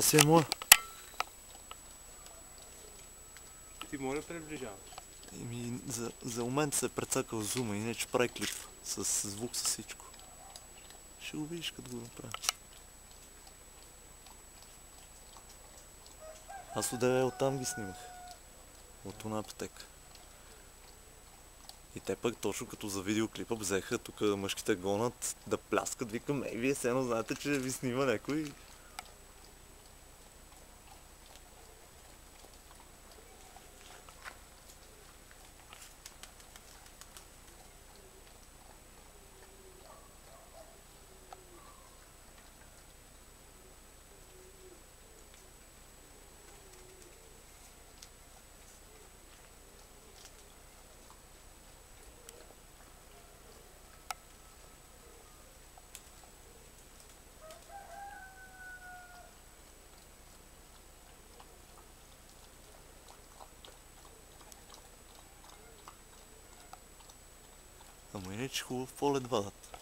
Това си е моя. Ти моля приближаваш. За момент се е прецакал зума, иначе прави клип. С звук, с всичко. Ще го видиш като го направя. Аз оттам ги снимах. От една пътека. И те пък точно като за видеоклипа взеха тук мъжките гонат да пляскат. Викам, вие все едно знаете, че ви снима някой. Ама иначе хубав полет вадат.